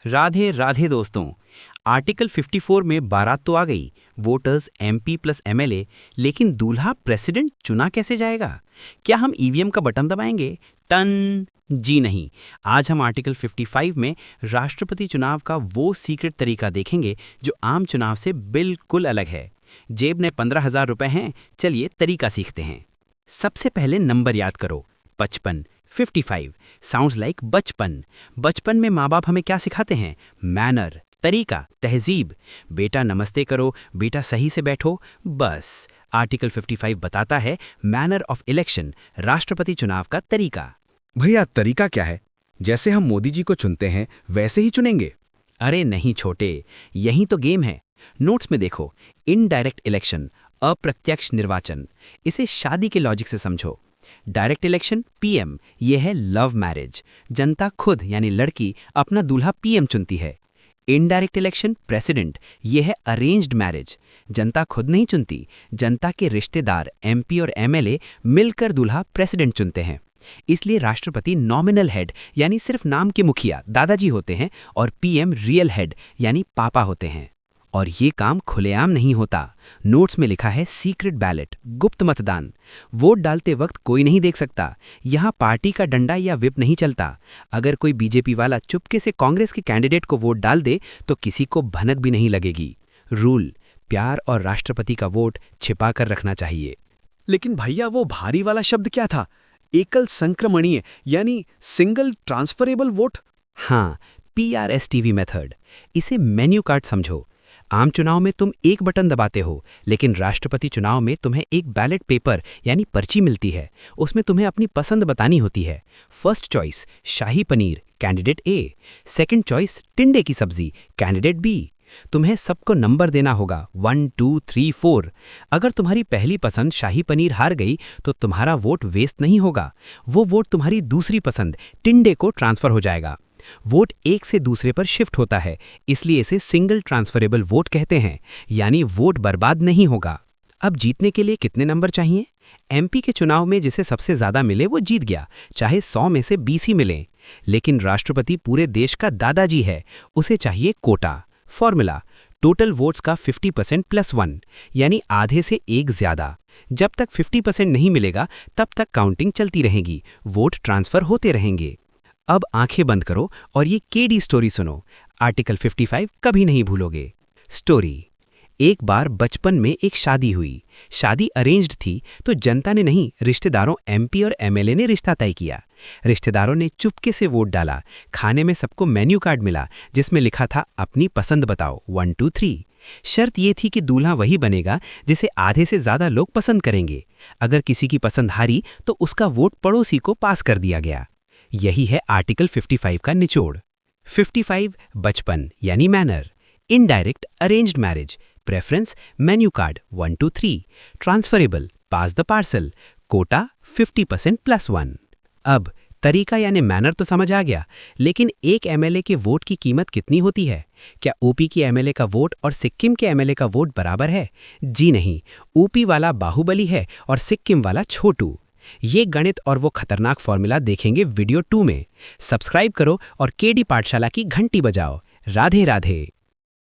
राधे राधे दोस्तों। आर्टिकल 54 में बारात तो आ गई, वोटर्स एमपी प्लस एमएलए, लेकिन दूल्हा प्रेसिडेंट चुना कैसे जाएगा? क्या हम ईवीएम का बटन दबाएंगे? टन जी नहीं। आज हम आर्टिकल 55 में राष्ट्रपति चुनाव का वो सीक्रेट तरीका देखेंगे जो आम चुनाव से बिल्कुल अलग है। जेब में 15,000 रुपए हैं, चलिए तरीका सीखते हैं। सबसे पहले नंबर याद करो, 55, 55 साउंड्स लाइक बचपन। बचपन में माँ बाप हमें क्या सिखाते हैं? मैनर, तरीका, तहजीब। बेटा नमस्ते करो, बेटा सही से बैठो। बस आर्टिकल 55 बताता है मैनर ऑफ इलेक्शन, राष्ट्रपति चुनाव का तरीका। भैया तरीका क्या है? जैसे हम मोदी जी को चुनते हैं वैसे ही चुनेंगे? अरे नहीं छोटे, यही तो गेम है। नोट्स में देखो, इनडायरेक्ट इलेक्शन, अप्रत्यक्ष निर्वाचन। इसे शादी के लॉजिक से समझो। डायरेक्ट इलेक्शन पीएम, यह है लव मैरिज, जनता खुद यानी लड़की अपना दूल्हा पीएम चुनती है। इनडायरेक्ट इलेक्शन प्रेसिडेंट, यह है अरेंज्ड मैरिज, जनता खुद नहीं चुनती, जनता के रिश्तेदार एमपी और एमएलए मिलकर दूल्हा प्रेसिडेंट चुनते हैं। इसलिए राष्ट्रपति नॉमिनल हेड यानी सिर्फ नाम के मुखिया दादाजी होते हैं और पीएम रियल हेड यानी पापा होते हैं। और ये काम खुलेआम नहीं होता। नोट्स में लिखा है सीक्रेट बैलेट, गुप्त मतदान। वोट डालते वक्त कोई नहीं देख सकता। यहाँ पार्टी का डंडा या विप नहीं चलता। अगर कोई बीजेपी वाला चुपके से कांग्रेस के कैंडिडेट को वोट डाल दे तो किसी को भनक भी नहीं लगेगी। रूल, प्यार और राष्ट्रपति का वोट छिपा कर रखना चाहिए। लेकिन भैया वो भारी वाला शब्द क्या था? एकल संक्रमणीय यानी सिंगल ट्रांसफरेबल वोट। हाँ, PRSTV मेथड। इसे मेन्यू कार्ड समझो। आम चुनाव में तुम एक बटन दबाते हो, लेकिन राष्ट्रपति चुनाव में तुम्हें एक बैलेट पेपर यानी पर्ची मिलती है। उसमें तुम्हें अपनी पसंद बतानी होती है। फर्स्ट चॉइस शाही पनीर, कैंडिडेट ए। सेकंड चॉइस टिंडे की सब्जी, कैंडिडेट बी। तुम्हें सबको नंबर देना होगा 1 2 3 4। अगर तुम्हारी पहली पसंद शाही पनीर हार गई तो तुम्हारा वोट वेस्ट नहीं होगा। वो वोट तुम्हारी दूसरी पसंद टिंडे को ट्रांसफर हो जाएगा। वोट एक से दूसरे पर शिफ्ट होता है, इसलिए इसे सिंगल ट्रांसफरेबल वोट कहते हैं, यानी वोट बर्बाद नहीं होगा। अब जीतने के लिए कितने नंबर चाहिए? एमपी के चुनाव में जिसे सबसे ज्यादा मिले वो जीत गया, चाहे 100 में से 20 ही मिले। लेकिन राष्ट्रपति पूरे देश का दादाजी है, उसे चाहिए कोटा। फॉर्मूला, टोटल वोट्स का 50% + 1 यानी आधे से एक ज्यादा। जब तक 50% नहीं मिलेगा तब तक काउंटिंग चलती रहेगी, वोट ट्रांसफर होते रहेंगे। अब आंखें बंद करो और ये केडी स्टोरी सुनो। आर्टिकल 55 कभी नहीं भूलोगे। स्टोरी, एक बार बचपन में एक शादी हुई। शादी अरेंज्ड थी तो जनता ने नहीं, रिश्तेदारों एमपी और एमएलए ने रिश्ता तय किया। रिश्तेदारों ने चुपके से वोट डाला। खाने में सबको मेन्यू कार्ड मिला जिसमें लिखा था अपनी पसंद बताओ 1 2 3। शर्त ये थी कि दूल्हा वही बनेगा जिसे आधे से ज्यादा लोग पसंद करेंगे। अगर किसी की पसंद हारी तो उसका वोट पड़ोसी को पास कर दिया गया। यही है आर्टिकल 55 का निचोड़। 55 बचपन यानी manner, indirect arranged marriage, preference menu card 1 2 3, transferable pass the parcel, quota 50% + 1। अब तरीका यानी मैनर तो समझ आ गया, लेकिन एक एमएलए के वोट की कीमत कितनी होती है? क्या ऊपी की एमएलए का वोट और सिक्किम के एमएलए का वोट बराबर है? जी नहीं, ऊपी वाला बाहुबली है और सिक्किम वाला छोटू। ये गणित और वो खतरनाक फॉर्मूला देखेंगे वीडियो 2 में। सब्सक्राइब करो और केडी पाठशाला की घंटी बजाओ। राधे राधे।